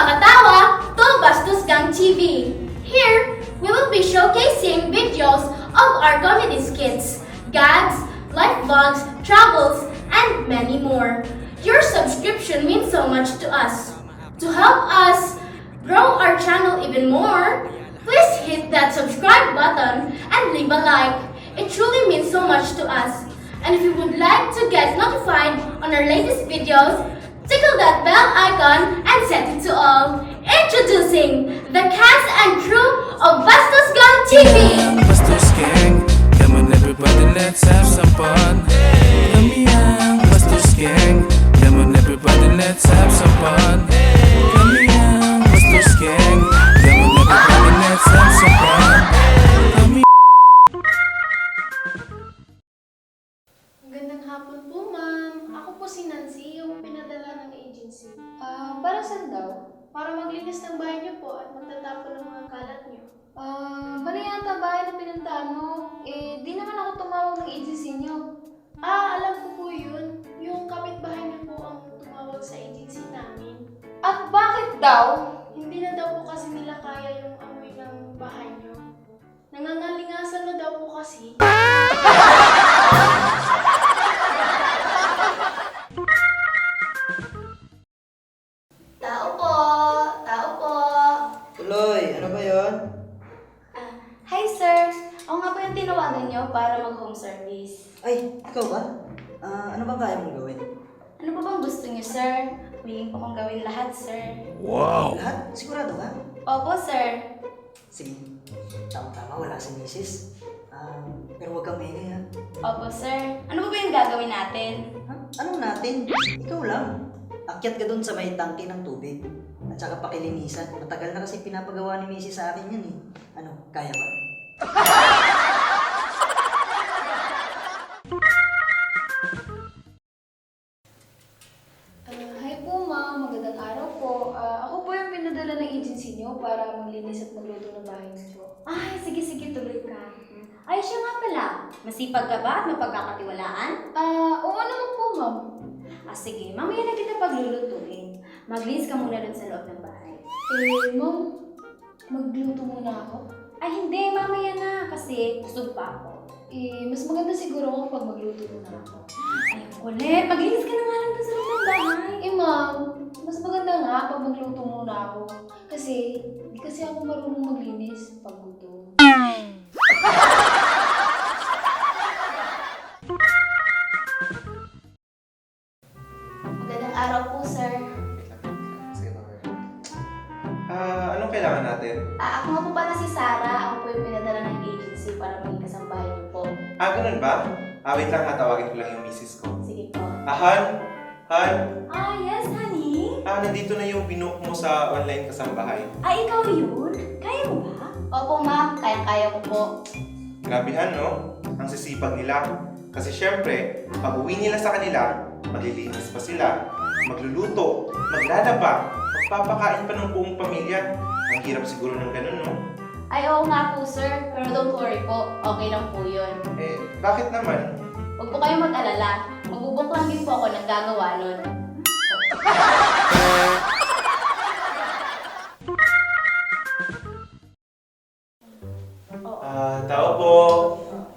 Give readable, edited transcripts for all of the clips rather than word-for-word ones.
Nakakatawa to Bastos Gang TV. Here, we will be showcasing videos of our comedy skits, gags, life vlogs, travels, and many more. Your subscription means so much to us. To help us grow our channel even more, please hit that subscribe button and leave a like. It truly means so much to us. And if you would like to get notified on our latest videos, tickle that bell icon and set it to all. Introducing the cast and crew of Bastos Gang TV! Bastos Gang, come on everybody, let's have some fun. Kami ang Bastos Gang, come on everybody, let's have some fun. Kami ang Bastos Gang, come on everybody, let's have some fun. Kami. Magandang hapon po, ma'am. Ako po si Nancy, yung pinadala ng agency. Para saan daw? Para maglinis ng bahay niyo po at magtatapon ng mga kalat niyo. Mali yata bahay na pinuntahan mo. Di naman ako tumawag ng agency niyo. Alam ko po yun. Yung kapitbahay niyo po ang tumawag sa agency namin. At bakit daw? Hindi na daw po kasi nila kaya yung amoy ng bahay niyo. Nangangalingasan na daw po kasi. Tao po! Tao po! Tuloy, ano ba yun? Hi sir! Ako nga po yung tinawagan niyo para mag-home service. Ay, ikaw ba? Ano bang kaya mong gawin? Ano pa bang gusto niyo sir? Willing po kong gawin lahat sir. Lahat? Sigurado ka? Opo sir. Sige, tama-tama, wala si misis. Pero huwag kang maingay ha. Opo sir. Ano ba yung gagawin natin? Ha? Anong natin? Ikaw lang. Akyat ka dun sa may tangke ng tubig. At saka pakilinisan. Matagal na kasi pinapagawa ni misis sa akin yan eh. Ano, kaya ba? Hi po, ma'am. Magandang araw po. Ako po yung pinadala ng agency niyo para maglinis at magluto ng bahay niyo. Ay, sige tuloy ka. Ay, siya nga pala. Masipag ka ba at mapagkakatiwalaan? Oo naman po, ma'am. Sige, mamaya na kita paglulutuin. Maglinis ka muna dun sa loob ng bahay. Ma'am, magluto muna ako. Ay, hindi. Mamaya na. Kasi busog pa ako. Mas maganda siguro ako pag magluto muna ako. Ay, kulit. Maglinis ka na nga lang dun sa loob ng bahay. Ma'am, mas maganda nga pag magluto muna ako. Kasi, di kasi ako marunong maglinis pag gutom. Magandang araw po, sir. Sige pa. Anong kailangan natin? Ako nga po pala si Sarah. Ako po yung pinadala ng agency para maging kasambahay niyo po. Ganun ba? Wait lang ha, tawagin ko lang yung misis ko. Sige po. Han? Yes, honey. Nandito na yung binook mo sa online kasambahay. Ikaw yun? Kaya mo ba? Opo, ma'am. Kaya ko po. Grabehan, no? Ang sisipag nila. Kasi syempre, pag uwi nila sa kanila, maglilinis pa sila, magluluto, maglalaba, magpapakain pa ng buong pamilya. Ang hirap siguro ng ganun, no? Oo nga po, sir. Pero don't worry po. Okay lang po yun. Bakit naman? Huwag po kayong mag-alala. Magbubok lang din po ako ng gagawa nun. Tao po.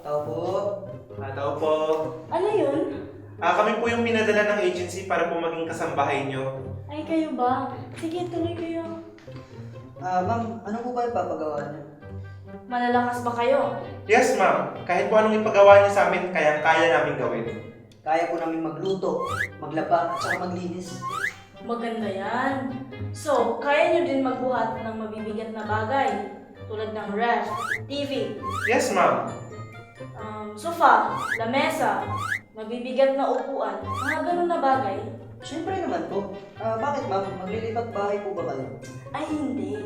Tao po. Tao po. Ano yun? Kami po yung pinadala ng agency para po maging kasambahay nyo. Ay, kayo ba? Sige, tuloy kayo. Ma'am, ano po ba yung papagawa niyo? Malalakas ba kayo? Yes, ma'am. Kahit po anong ipagawa niyo sa amin, kaya namin gawin. Kaya po namin magluto, maglaba, at saka maglinis. Maganda yan. So, kaya nyo din magbuhat ng mabibigat na bagay tulad ng ref, TV, Yes, ma'am. sofa, lamesa, mabibigat na upuan, mga ganun na bagay. Siyempre naman po. Bakit ma'am? Maglilipat bahay po ba kayo? Ay, hindi.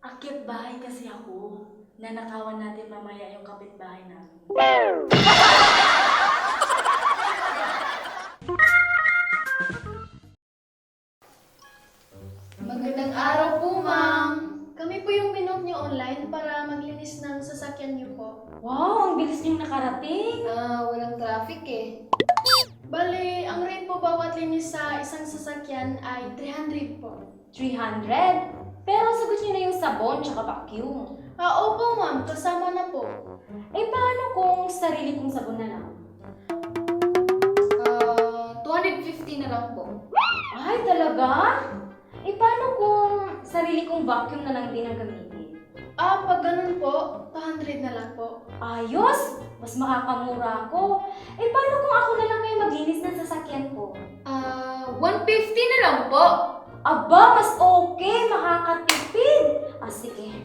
Akyat bahay kasi ako. Nanakawan natin mamaya yung kapitbahay namin. Magandang araw po, ma'am. Kami po yung binook niyo online para maglinis ng sasakyan niyo po. Wow, ang bilis niyong nakarating. Walang traffic eh. Bale, ang rate po bawat linis sa isang sasakyan ay 300 po. 300? Pero sagot niyo na yung sabon tsaka vacuum. Opo ma'am, kasama na po. Eh paano kung sarili kong sabon na lang? 250 na lang po. Ay, talaga? Eh paano kung sarili kong vacuum na lang din ang gamitin? Pag ganun po, 200 na lang po. Ayos! Mas makakamura ako. Eh paano kung ako na lang kayo maglinis ng sasakyan ko? 150 na lang po. Aba, mas okay! Makakatipid! Sige.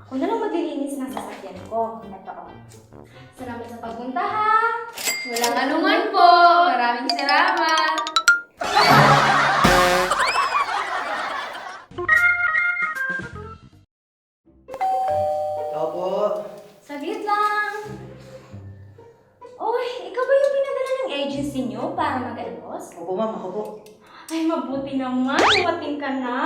Ako na lang maglilinis ng sasakyan ko. Ito, oh. Salamat sa pagpunta, ha? Walang anuman po. Maraming salamat. Tao po. Saglit lang. Uy, ikaw ba yung pinadala ng agency niyo para mag-ayos? Opo ma'am, ako po. Ay, mabuti naman. Dumating ka na.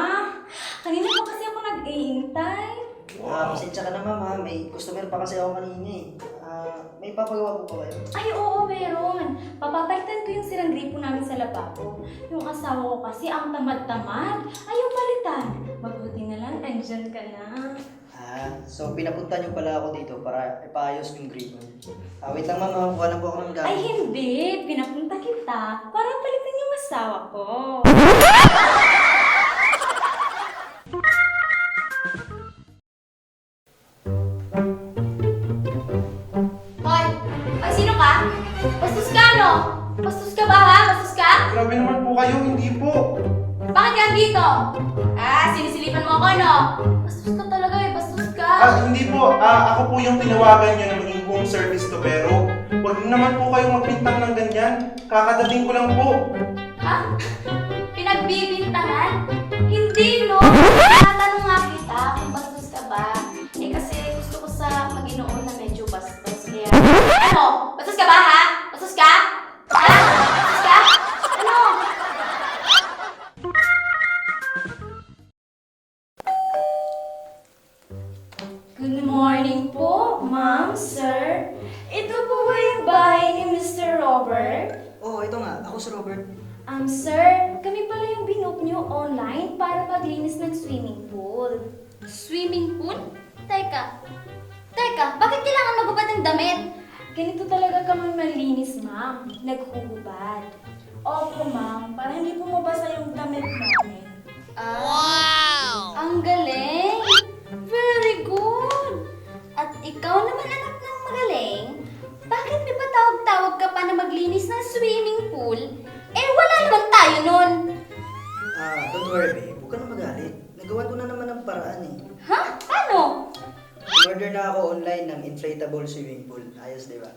Kanina pa kasi ako nag-iintay. Pasensya ka na ma'am ha. May customer pa kasi ako kanina eh. May papagawa po ba kayo? Ay, oo, meron. Papapalitan ko yung sirang gripo namin sa lababo. Yung asawa ko kasi ang tamad-tamad. Ayaw palitan. Mabuti na lang, andyan ka na. So pinapunta niyo pala ako dito para ipaayos yung gripo niyo. Wait lang ma'am, kuha lang po ako ng gamit. Ay, hindi. Pinapunta kita para palitan yung asawa ko. Hoy! Hoy, sino ka? Bastos ka, no? Bastos ka ba, ha? Bastos ka? Grabe naman po kayo, hindi po. Bakit ka dito? Sinisilipan mo ako, no? Bastos ka talaga eh, bastos ka. Hindi po. Ako po yung tinawagan niyo na maging home service to, pero huwag naman po kayong magbintang ng ganyan. Kakadating ko lang po. Ha? Pinagbibintangan? Hindi, no? Tinatanong nga kita kung bastos ka ba. Eh kasi gusto ko sa Panginoon na medyo bastos. Kaya, ano? Bastos ka ba, ha? Bastos ka? Ha? Bastos ka? Ano? Good morning po, ma'am, sir. Ito po ba yung bahay ni Mr. Robert? Oo, ito nga. Ako si Robert. Sir, kami pala yung binook nyo online para maglinis ng swimming pool. Swimming pool? Teka, bakit kailangan magubad ng damit? Ganito talaga kami malinis, ma'am. Naghuhubad. Opo, ma'am, para hindi pumabasa yung damit namin. Ang galing! Very good! At ikaw naman anak ng magaling, bakit may patawag-tawag ka pa na maglinis ng swimming pool? Eh, wala naman tayo nun! Don't worry babe. Huwag ka na magalit. Nagawa ko na naman ang paraan eh. Ha? Ano? In-order na ako online ng inflatable swimming pool. Ayos, di ba?